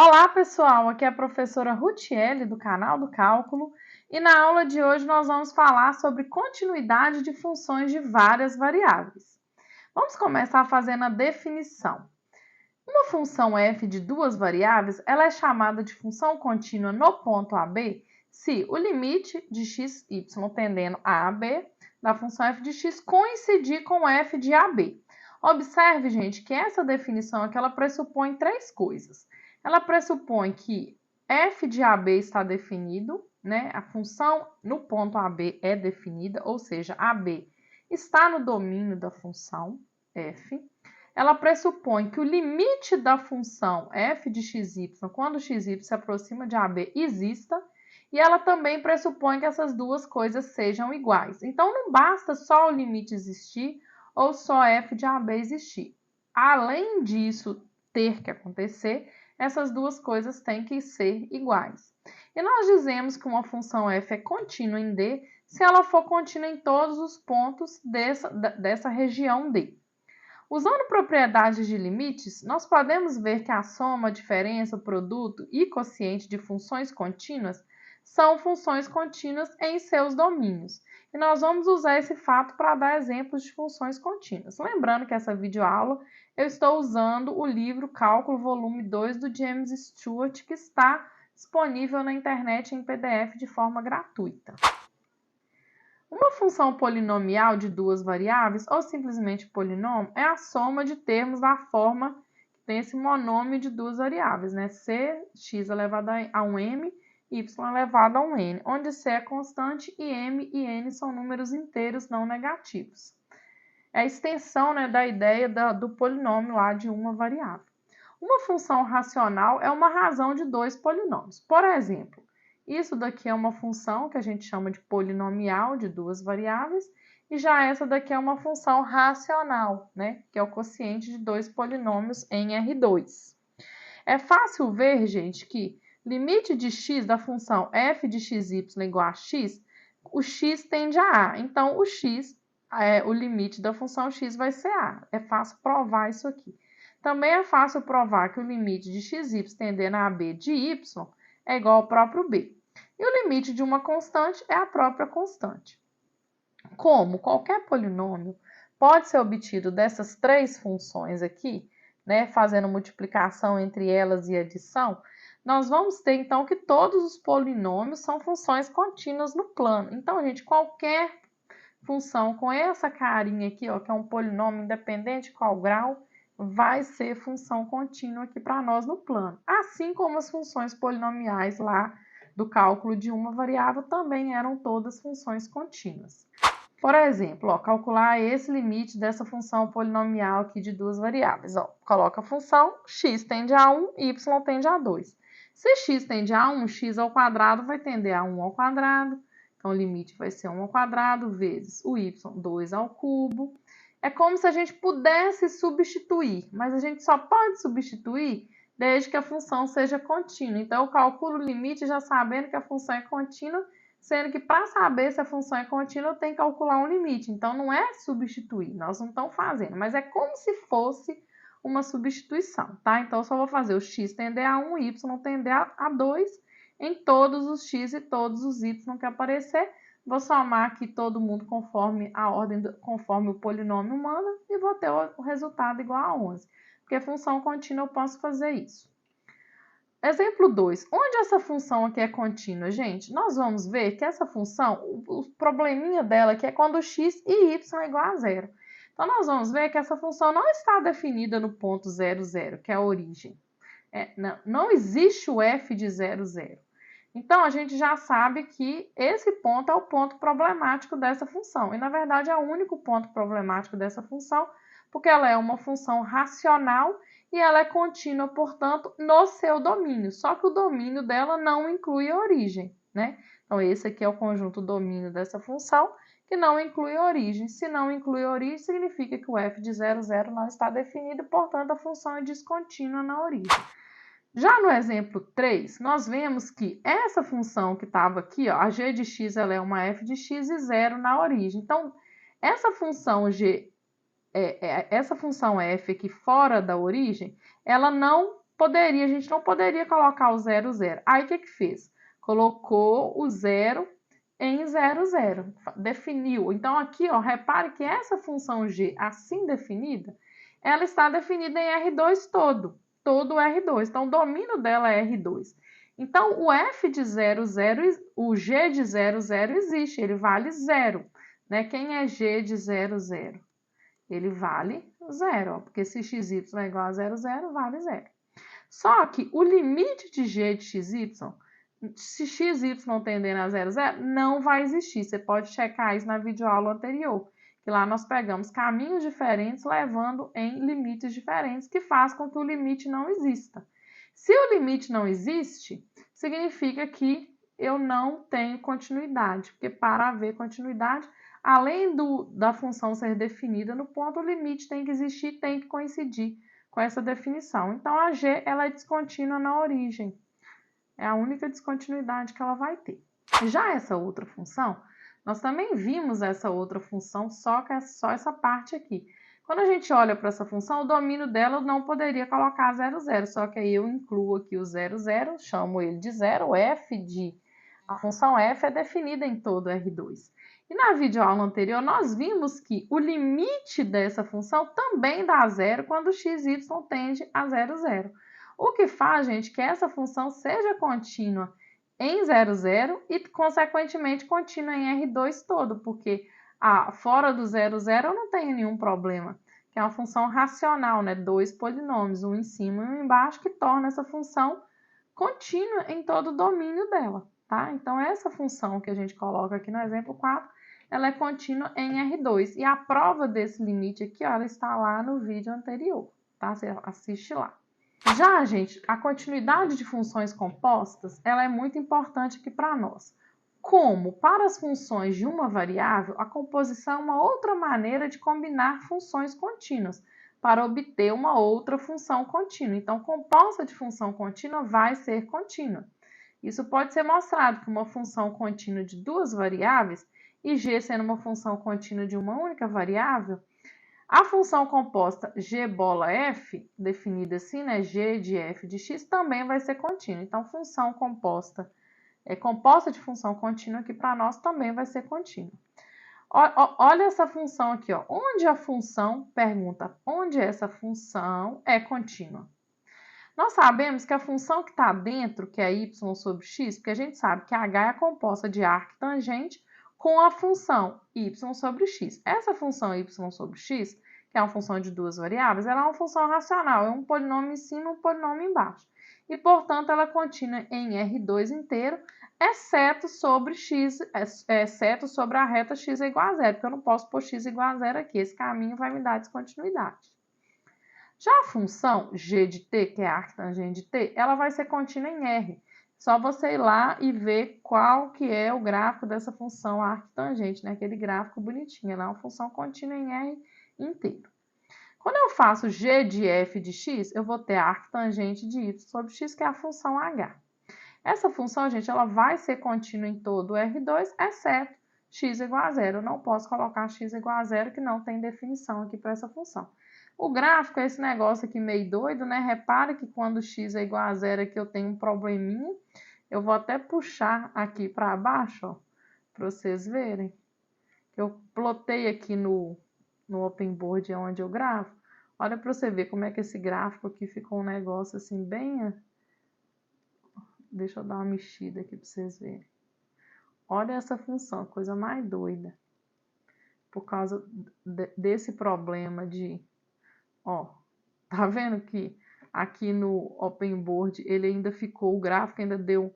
Olá, pessoal! Aqui é a professora Rutiele, do canal do Cálculo, e na aula de hoje nós vamos falar sobre continuidade de funções de várias variáveis. Vamos começar fazendo a definição. Uma função f de duas variáveis, ela é chamada de função contínua no ponto AB se o limite de x, y tendendo a AB da função f de x coincidir com f de AB. Observe, gente, que essa definição aqui ela pressupõe três coisas. Ela pressupõe que f de AB está definido, né? A função no ponto AB é definida, ou seja, AB está no domínio da função f. Ela pressupõe que o limite da função f de xy, quando xy se aproxima de AB, exista, e ela também pressupõe que essas duas coisas sejam iguais. Então, não basta só o limite existir ou só f de AB existir. Além disso ter que acontecer, essas duas coisas têm que ser iguais. E nós dizemos que uma função f é contínua em D se ela for contínua em todos os pontos dessa região D. Usando propriedades de limites, nós podemos ver que a soma, a diferença, o produto e quociente de funções contínuas são funções contínuas em seus domínios. E nós vamos usar esse fato para dar exemplos de funções contínuas. Lembrando que essa videoaula eu estou usando o livro Cálculo Volume 2 do James Stewart, que está disponível na internet em PDF de forma gratuita. Uma função polinomial de duas variáveis, ou simplesmente polinômio, é a soma de termos da forma que tem esse monômio de duas variáveis, né? C, x elevado a 1m, y elevado a 1n, onde C é constante e m e n são números inteiros não negativos. É a extensão, né, da ideia do polinômio lá de uma variável. Uma função racional é uma razão de dois polinômios. Por exemplo, isso daqui é uma função que a gente chama de polinomial de duas variáveis, e já essa daqui é uma função racional, né? Que é o quociente de dois polinômios em R2. É fácil ver, gente, que limite de x da função f de xy igual a x, o x tende a A. Então, o limite da função x vai ser A. É fácil provar isso aqui. Também é fácil provar que o limite de xy tendendo a b de y é igual ao próprio b. E o limite de uma constante é a própria constante. Como qualquer polinômio pode ser obtido dessas três funções aqui, né, fazendo multiplicação entre elas e adição, nós vamos ter então que todos os polinômios são funções contínuas no plano. Então, gente, qualquer função com essa carinha aqui, ó, que é um polinômio independente de qual grau, vai ser função contínua aqui para nós no plano. Assim como as funções polinomiais lá do cálculo de uma variável também eram todas funções contínuas. Por exemplo, ó, calcular esse limite dessa função polinomial aqui de duas variáveis. Ó, coloca a função x tende a 1, y tende a 2. Se x tende a 1, x ao quadrado vai tender a 1 ao quadrado. Então, o limite vai ser 1 ao quadrado vezes o y, 2 ao cubo. É como se a gente pudesse substituir, mas a gente só pode substituir desde que a função seja contínua. Então, eu calculo o limite já sabendo que a função é contínua, sendo que para saber se a função é contínua, eu tenho que calcular um limite. Então, não é substituir, nós não estamos fazendo, mas é como se fosse uma substituição, tá? Então, eu só vou fazer o x tender a 1, y tender a 2 em todos os x e todos os y que aparecer. Vou somar aqui todo mundo conforme a ordem, conforme o polinômio manda, e vou ter o resultado igual a 11. Porque função contínua eu posso fazer isso. Exemplo 2. Onde essa função aqui é contínua, gente? Nós vamos ver que essa função, o probleminha dela aqui é quando x e y é igual a zero. Então, nós vamos ver que essa função não está definida no ponto 0, 0, que é a origem. Não existe o f de 0, 0. Então, a gente já sabe que esse ponto é o ponto problemático dessa função. E, na verdade, é o único ponto problemático dessa função, porque ela é uma função racional e ela é contínua, portanto, no seu domínio. Só que o domínio dela não inclui a origem, né? Então, esse aqui é o conjunto domínio dessa função, que não inclui a origem. Se não inclui a origem, significa que o f de 0, 0 não está definido, portanto, a função é descontínua na origem. Já no exemplo 3, nós vemos que essa função que estava aqui, ó, a g de x ela é uma f de x e 0 na origem. Então, essa função essa função f aqui fora da origem, ela não a gente não poderia colocar o 0, 0. Aí, o que que fez? Colocou o 0 em 0, 0. Definiu. Então, aqui, ó, repare que essa função g, assim definida, ela está definida em R2 todo R2. Então, o domínio dela é R2. Então, o f de 0, 0, o g de 0, 0 existe, ele vale 0. Né? Quem é g de 0, 0? Ele vale 0, ó, porque se xy é igual a 0, 0, vale 0. Só que o limite de g de xy, se xy tendendo a 0, 0, não vai existir. Você pode checar isso na videoaula anterior, que lá nós pegamos caminhos diferentes levando em limites diferentes, que faz com que o limite não exista. Se o limite não existe, significa que eu não tenho continuidade, porque para haver continuidade, além da função ser definida no ponto, o limite tem que existir, tem que coincidir com essa definição. Então, a g ela é descontínua na origem. É a única descontinuidade que ela vai ter. Já essa outra função, nós também vimos essa outra função, só que é só essa parte aqui. Quando a gente olha para essa função, o domínio dela eu não poderia colocar 0, 0, só que aí eu incluo aqui o 0, 0, chamo ele de 0, a função f é definida em todo R2. E na videoaula anterior, nós vimos que o limite dessa função também dá zero quando xy tende a 0, 0. O que faz, gente, que essa função seja contínua em 0, 0 e, consequentemente, contínua em R2 todo, porque fora do 0, 0 eu não tenho nenhum problema, que é uma função racional, né? Dois polinômios, um em cima e um embaixo, que torna essa função contínua em todo o domínio dela, tá? Então, essa função que a gente coloca aqui no exemplo 4, ela é contínua em R2. E a prova desse limite aqui, ó, ela está lá no vídeo anterior, tá? Você assiste lá. Já, gente, a continuidade de funções compostas, ela é muito importante aqui para nós. Como, para as funções de uma variável, a composição é uma outra maneira de combinar funções contínuas para obter uma outra função contínua. Então, composta de função contínua vai ser contínua. Isso pode ser mostrado com uma função contínua de duas variáveis e g sendo uma função contínua de uma única variável. A função composta g bola f, definida assim, né, g de f de x, também vai ser contínua. Então, função composta de função contínua, que para nós também vai ser contínua. Olha essa função aqui, ó. Onde a função, pergunta, onde essa função é contínua? Nós sabemos que a função que está dentro, que é y sobre x, porque a gente sabe que h é composta de arctangente com a função y sobre x. Essa função y sobre x, que é uma função de duas variáveis, ela é uma função racional, é um polinômio em cima e um polinômio embaixo. E, portanto, ela é contínua em R2 inteiro, exceto sobre a reta x é igual a zero, porque eu não posso pôr x igual a zero aqui. Esse caminho vai me dar descontinuidade. Já a função g de t, que é a arctangente de t, ela vai ser contínua em R. Só você ir lá e ver qual que é o gráfico dessa função arctangente, né? Aquele gráfico bonitinho. Ela é uma função contínua em R inteiro. Quando eu faço g de f de x, eu vou ter a arctangente de y sobre x, que é a função h. Essa função, gente, ela vai ser contínua em todo o R2, exceto x igual a zero. Eu não posso colocar x igual a zero, que não tem definição aqui para essa função. O gráfico é esse negócio aqui meio doido, né? Repare que quando x é igual a zero aqui eu tenho um probleminha. Eu vou até puxar aqui para baixo, ó, para vocês verem. Eu plotei aqui no OpenBoard, onde eu gravo. Olha para você ver como é que esse gráfico aqui ficou um negócio assim bem... Deixa eu dar uma mexida aqui para vocês verem. Olha essa função, coisa mais doida. Por causa desse problema de... Ó, tá vendo que aqui no OpenBoard ele ainda ficou, o gráfico ainda deu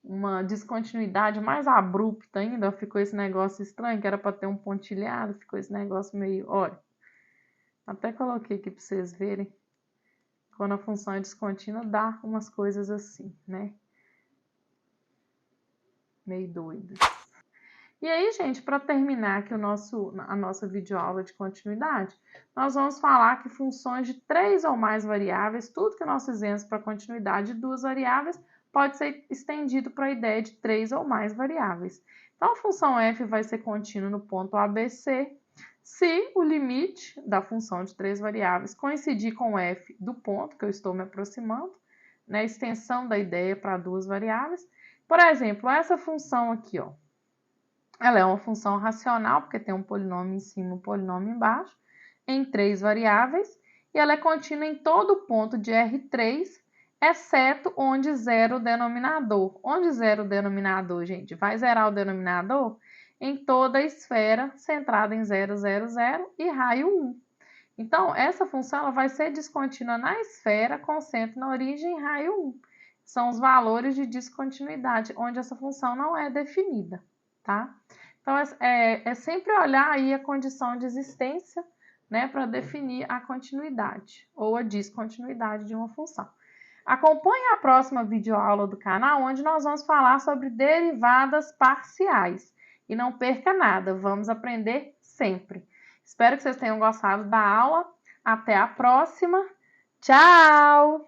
uma descontinuidade mais abrupta ainda, ficou esse negócio estranho, que era para ter um pontilhado, ficou esse negócio meio, olha, até coloquei aqui para vocês verem, quando a função é descontínua dá umas coisas assim, né, meio doidas. E aí, gente, para terminar aqui a nossa videoaula de continuidade, nós vamos falar que funções de 3 ou mais variáveis, tudo que nós fizemos para continuidade de 2 variáveis, pode ser estendido para a ideia de 3 ou mais variáveis. Então, a função f vai ser contínua no ponto ABC, se o limite da função de 3 variáveis coincidir com o f do ponto que eu estou me aproximando, né, extensão da ideia para 2 variáveis. Por exemplo, essa função aqui, ó, ela é uma função racional, porque tem um polinômio em cima e um polinômio embaixo, em 3 variáveis, e ela é contínua em todo ponto de R3, exceto onde zero o denominador. Onde zero o denominador, gente? Vai zerar o denominador em toda a esfera centrada em 0, 0, 0 e raio 1. Então, essa função ela vai ser descontínua na esfera com centro na origem e raio 1. São os valores de descontinuidade, onde essa função não é definida, tá? Então, é sempre olhar aí a condição de existência, né, para definir a continuidade ou a descontinuidade de uma função. Acompanhe a próxima videoaula do canal, onde nós vamos falar sobre derivadas parciais. E não perca nada, vamos aprender sempre. Espero que vocês tenham gostado da aula. Até a próxima. Tchau!